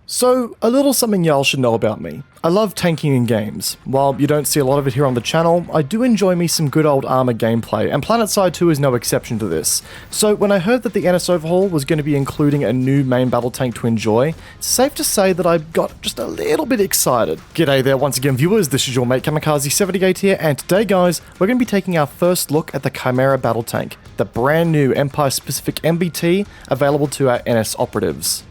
So, a little something y'all should know about me. I love tanking in games. While you don't see a lot of it here on the channel, I do enjoy me some good old armor gameplay, and Planetside 2 is no exception to this. So when I heard that the NS Overhaul was going to be including a new main battle tank to enjoy, it's safe to say that I got just a little bit excited. G'day there once again viewers, this is your mate Kamikaze78 here, and today guys, we're going to be taking our first look at the Chimera Battle Tank, the brand new Empire-specific MBT available to our NS Operatives.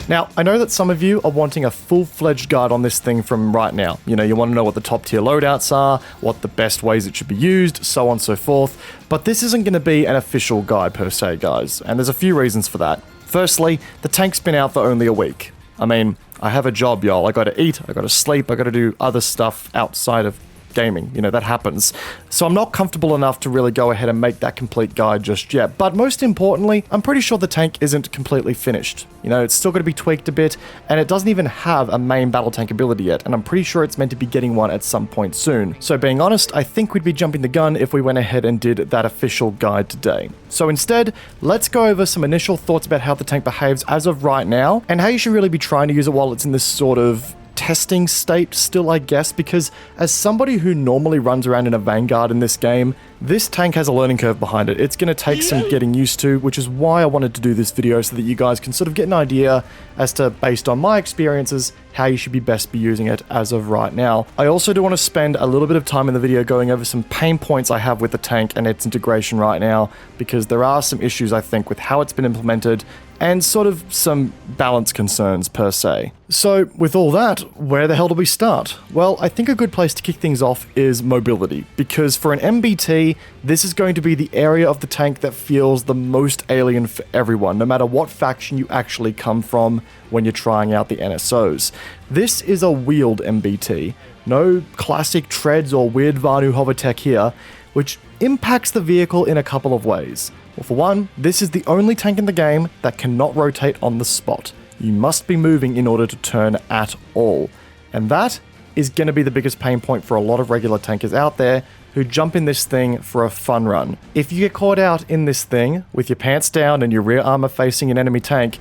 Now, I know that some of you are wanting a full-fledged guide on this thing from right now. You know, you want to know what the top-tier loadouts are, what the best ways it should be used, so on and so forth. But this isn't going to be an official guide per se, guys, and there's a few reasons for that. Firstly, the tank's been out for only a week. I mean, I have a job, y'all. I gotta eat, I gotta sleep, I gotta do other stuff outside of gaming, you know, that happens. So I'm not comfortable enough to really go ahead and make that complete guide just yet. But most importantly, I'm pretty sure the tank isn't completely finished. You know, it's still going to be tweaked a bit, and it doesn't even have a main battle tank ability yet, and I'm pretty sure it's meant to be getting one at some point soon. So being honest, I think we'd be jumping the gun if we went ahead and did that official guide today. So instead, let's go over some initial thoughts about how the tank behaves as of right now, and how you should really be trying to use it while it's in this sort of testing state still, I guess, because as somebody who normally runs around in a Vanguard in this game, this tank has a learning curve behind it. It's going to take some getting used to, which is why I wanted to do this video so that you guys can sort of get an idea as to, based on my experiences, how you should be best be using it as of right now. I also do want to spend a little bit of time in the video going over some pain points I have with the tank and its integration right now, because there are some issues, I think, with how it's been implemented and sort of some balance concerns per se. So with all that, where the hell do we start? Well, I think a good place to kick things off is mobility, because for an MBT, this is going to be the area of the tank that feels the most alien for everyone, no matter what faction you actually come from when you're trying out the NSOs. This is a wheeled MBT, no classic treads or weird Vanu hover tech here, which impacts the vehicle in a couple of ways. Well, for one, this is the only tank in the game that cannot rotate on the spot. You must be moving in order to turn at all. And that is going to be the biggest pain point for a lot of regular tankers out there who jump in this thing for a fun run. If you get caught out in this thing with your pants down and your rear armor facing an enemy tank,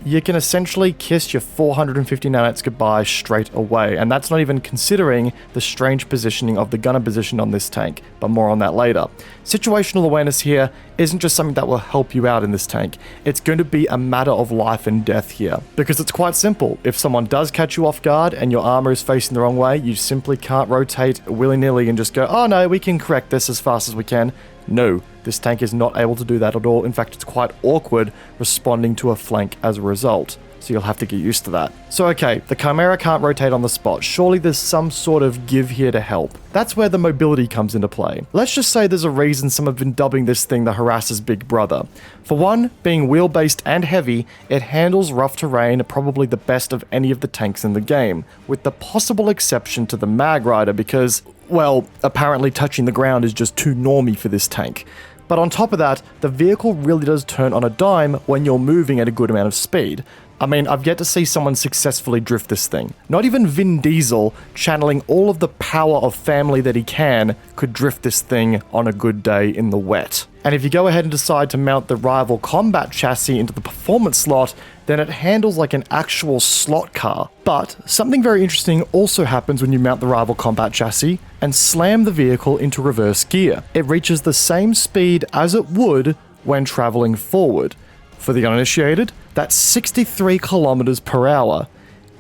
you can essentially kiss your 450 nanites goodbye straight away, and that's not even considering the strange positioning of the gunner position on this tank, but more on that later. Situational awareness here isn't just something that will help you out in this tank, it's going to be a matter of life and death here, because it's quite simple. If someone does catch you off guard and your armor is facing the wrong way, you simply can't rotate willy-nilly and just go, oh no, we can correct this as fast as we can. No, this tank is not able to do that at all. In fact, it's quite awkward responding to a flank as a result. So you'll have to get used to that. So okay, the Chimera can't rotate on the spot. Surely there's some sort of give here to help. That's where the mobility comes into play. Let's just say there's a reason some have been dubbing this thing the Harasser's big brother. For one, being wheel-based and heavy, it handles rough terrain probably the best of any of the tanks in the game, with the possible exception to the Mag Rider because, well, apparently touching the ground is just too normie for this tank. But on top of that, the vehicle really does turn on a dime when you're moving at a good amount of speed. I mean, I've yet to see someone successfully drift this thing. Not even Vin Diesel, channeling all of the power of family that he can, could drift this thing on a good day in the wet. And if you go ahead and decide to mount the rival combat chassis into the performance slot, then it handles like an actual slot car. But something very interesting also happens when you mount the rival combat chassis and slam the vehicle into reverse gear. It reaches the same speed as it would when traveling forward. For the uninitiated, that's 63 kilometers per hour.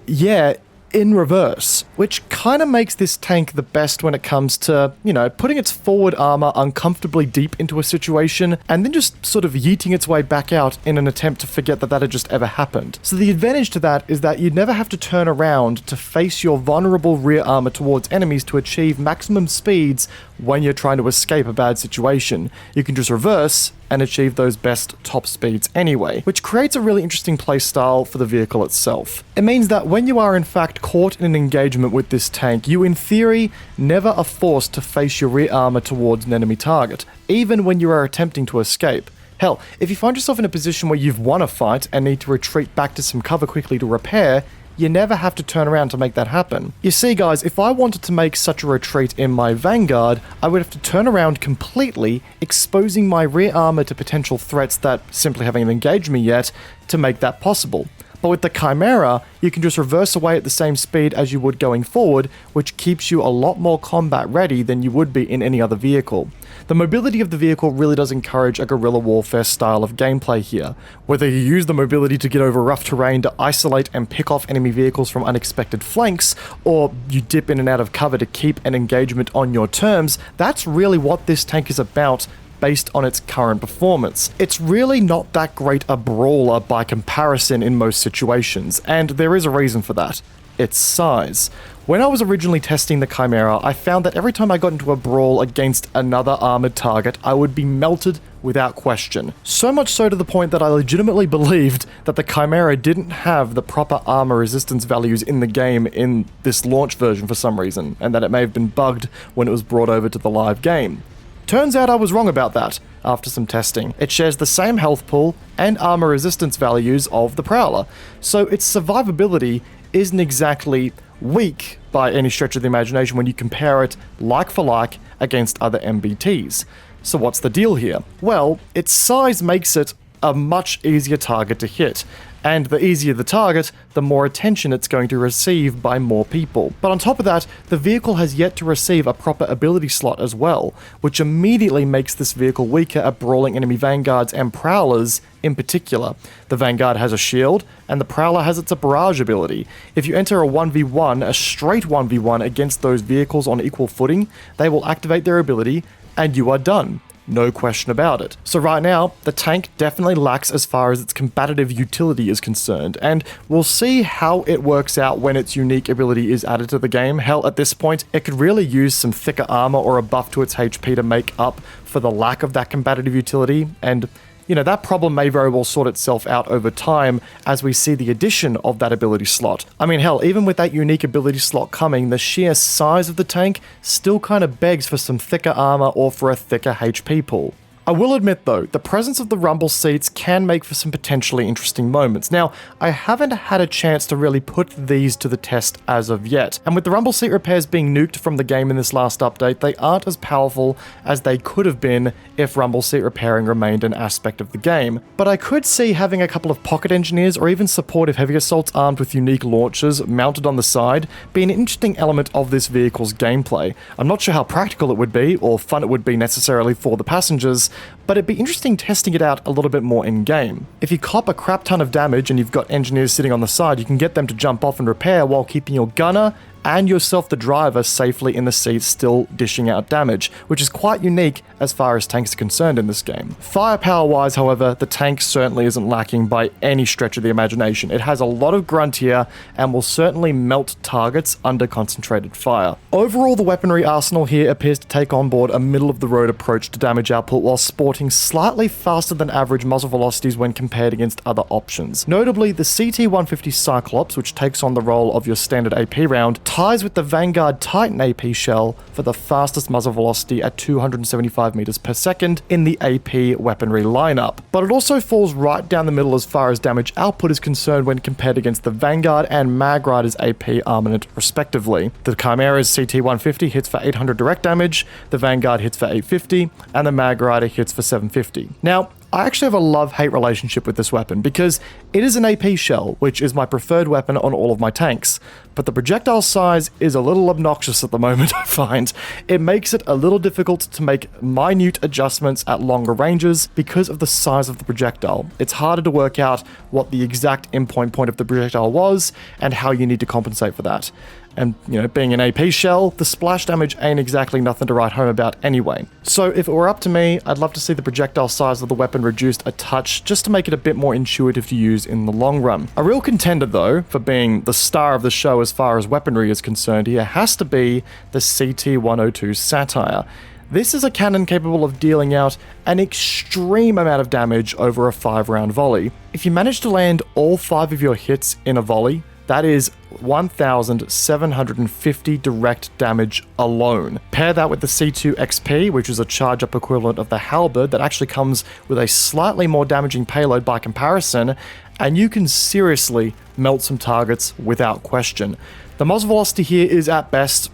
Yeah, in reverse, which kind of makes this tank the best when it comes to, you know, putting its forward armor uncomfortably deep into a situation and then just sort of yeeting its way back out in an attempt to forget that that had just ever happened. So the advantage to that is that you'd never have to turn around to face your vulnerable rear armor towards enemies to achieve maximum speeds when you're trying to escape a bad situation. You can just reverse and achieve those best top speeds anyway, which creates a really interesting playstyle for the vehicle itself. It means that when you are in fact caught in an engagement with this tank, you in theory never are forced to face your rear armor towards an enemy target, even when you are attempting to escape. Hell, if you find yourself in a position where you've won a fight and need to retreat back to some cover quickly to repair, you never have to turn around to make that happen. You see guys, if I wanted to make such a retreat in my Vanguard, I would have to turn around completely, exposing my rear armor to potential threats that simply haven't engaged me yet to make that possible. But with the Chimera, you can just reverse away at the same speed as you would going forward, which keeps you a lot more combat ready than you would be in any other vehicle. The mobility of the vehicle really does encourage a guerrilla warfare style of gameplay here. Whether you use the mobility to get over rough terrain to isolate and pick off enemy vehicles from unexpected flanks, or you dip in and out of cover to keep an engagement on your terms, that's really what this tank is about based on its current performance. It's really not that great a brawler by comparison in most situations, and there is a reason for that. Its size. When I was originally testing the Chimera, I found that every time I got into a brawl against another armored target, I would be melted without question. So much so to the point that I legitimately believed that the Chimera didn't have the proper armor resistance values in the game in this launch version for some reason, and that it may have been bugged when it was brought over to the live game. Turns out I was wrong about that after some testing. It shares the same health pool and armor resistance values of the Prowler, so its survivability isn't exactly weak by any stretch of the imagination when you compare it like for like against other MBTs. So what's the deal here? Well, its size makes it a much easier target to hit, and the easier the target, the more attention it's going to receive by more people. But on top of that, the vehicle has yet to receive a proper ability slot as well, which immediately makes this vehicle weaker at brawling enemy vanguards and prowlers in particular. The Vanguard has a shield, and the Prowler has its barrage ability. If you enter a 1v1, a straight 1v1 against those vehicles on equal footing, they will activate their ability, and you are done. No question about it. So right now, the tank definitely lacks as far as its combative utility is concerned, and we'll see how it works out when its unique ability is added to the game. Hell, at this point, it could really use some thicker armor or a buff to its HP to make up for the lack of that combative utility, and you know, that problem may very well sort itself out over time as we see the addition of that ability slot. I mean, hell, even with that unique ability slot coming, the sheer size of the tank still kind of begs for some thicker armor or for a thicker HP pool. I will admit though, the presence of the rumble seats can make for some potentially interesting moments. Now, I haven't had a chance to really put these to the test as of yet, and with the rumble seat repairs being nuked from the game in this last update, they aren't as powerful as they could have been if rumble seat repairing remained an aspect of the game. But I could see having a couple of pocket engineers or even supportive heavy assaults armed with unique launchers mounted on the side be an interesting element of this vehicle's gameplay. I'm not sure how practical it would be or fun it would be necessarily for the passengers, but it'd be interesting testing it out a little bit more in-game. If you cop a crap ton of damage and you've got engineers sitting on the side, you can get them to jump off and repair while keeping your gunner and yourself, the driver, safely in the seat still dishing out damage, which is quite unique as far as tanks are concerned in this game. Firepower-wise, however, the tank certainly isn't lacking by any stretch of the imagination. It has a lot of grunt here and will certainly melt targets under concentrated fire. Overall, the weaponry arsenal here appears to take on board a middle-of-the-road approach to damage output while sporting slightly faster than average muzzle velocities when compared against other options. Notably, the CT-150 Cyclops, which takes on the role of your standard AP round, ties with the Vanguard Titan AP shell for the fastest muzzle velocity at 275 meters per second in the AP weaponry lineup. But it also falls right down the middle as far as damage output is concerned when compared against the Vanguard and Mag Rider's AP armament respectively. The Chimera's CT-150 hits for 800 direct damage, the Vanguard hits for 850, and the Mag Rider hits for 750. Now, I actually have a love-hate relationship with this weapon because it is an AP shell, which is my preferred weapon on all of my tanks, but the projectile size is a little obnoxious at the moment, I find. It makes it a little difficult to make minute adjustments at longer ranges because of the size of the projectile. It's harder to work out what the exact endpoint point of the projectile was and how you need to compensate for that. And, you know, being an AP shell, the splash damage ain't exactly nothing to write home about anyway. So if it were up to me, I'd love to see the projectile size of the weapon reduced a touch just to make it a bit more intuitive to use in the long run. A real contender though, for being the star of the show as far as weaponry is concerned here, has to be the CT-102 Satire. This is a cannon capable of dealing out an extreme amount of damage over a 5-round volley. If you manage to land all 5 of your hits in a volley, That is 1,750 direct damage alone. Pair that with the C2 XP, which is a charge-up equivalent of the halberd that actually comes with a slightly more damaging payload by comparison, and you can seriously melt some targets without question. The muzzle velocity here is at best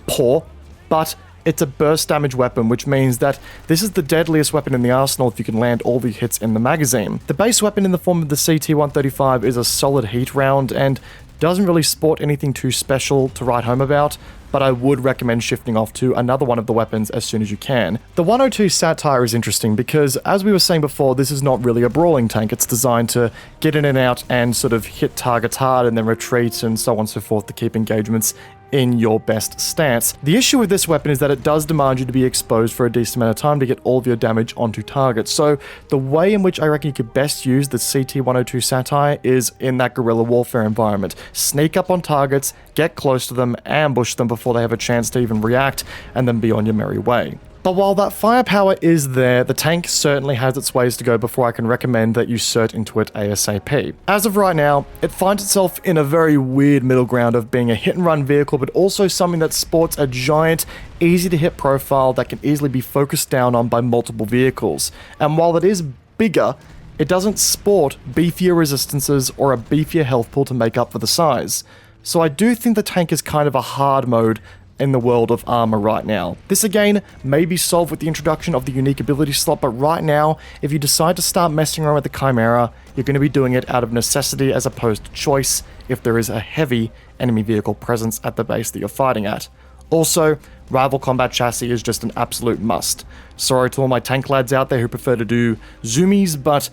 poor, but it's a burst damage weapon, which means that this is the deadliest weapon in the arsenal if you can land all the hits in the magazine. The base weapon in the form of the CT-135 is a solid heat round and doesn't really sport anything too special to write home about, but I would recommend shifting off to another one of the weapons as soon as you can. The 102 Satire is interesting because, as we were saying before, this is not really a brawling tank. It's designed to get in and out and sort of hit targets hard and then retreat and so on and so forth to keep engagements in your best stance. The issue with this weapon is that it does demand you to be exposed for a decent amount of time to get all of your damage onto target. So the way in which I reckon you could best use the CT-102 Satire is in that guerrilla warfare environment. Sneak up on targets, get close to them, ambush them before they have a chance to even react, and then be on your merry way. But while that firepower is there, the tank certainly has its ways to go before I can recommend that you cert into it ASAP. As of right now, it finds itself in a very weird middle ground of being a hit-and-run vehicle, but also something that sports a giant, easy-to-hit profile that can easily be focused down on by multiple vehicles. And while it is bigger, it doesn't sport beefier resistances or a beefier health pool to make up for the size. So I do think the tank is kind of a hard mode in the world of armor right now. This again may be solved with the introduction of the unique ability slot, but right now, if you decide to start messing around with the Chimera, you're going to be doing it out of necessity as opposed to choice if there is a heavy enemy vehicle presence at the base that you're fighting at. Also, rival combat chassis is just an absolute must. Sorry to all my tank lads out there who prefer to do zoomies, but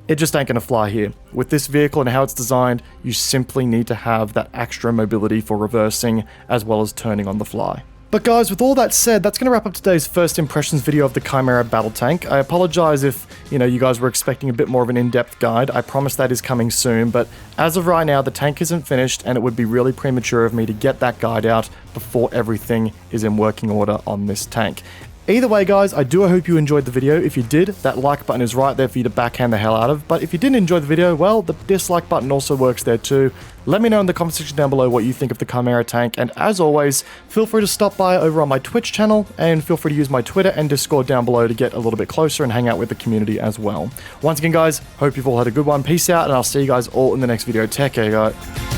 it just ain't gonna fly here. With this vehicle and how it's designed, you simply need to have that extra mobility for reversing as well as turning on the fly. But guys, with all that said, that's going to wrap up today's first impressions video of the Chimera Battle Tank. I apologize if, you guys were expecting a bit more of an in-depth guide. I promise that is coming soon, but as of right now, the tank isn't finished, and it would be really premature of me to get that guide out before everything is in working order on this tank. Either way, guys, I do hope you enjoyed the video. If you did, that like button is right there for you to backhand the hell out of. But if you didn't enjoy the video, well, the dislike button also works there too. Let me know in the comment section down below what you think of the Chimera tank. And as always, feel free to stop by over on my Twitch channel, and feel free to use my Twitter and Discord down below to get a little bit closer and hang out with the community as well. Once again, guys, hope you've all had a good one. Peace out, and I'll see you guys all in the next video. Take care, guys.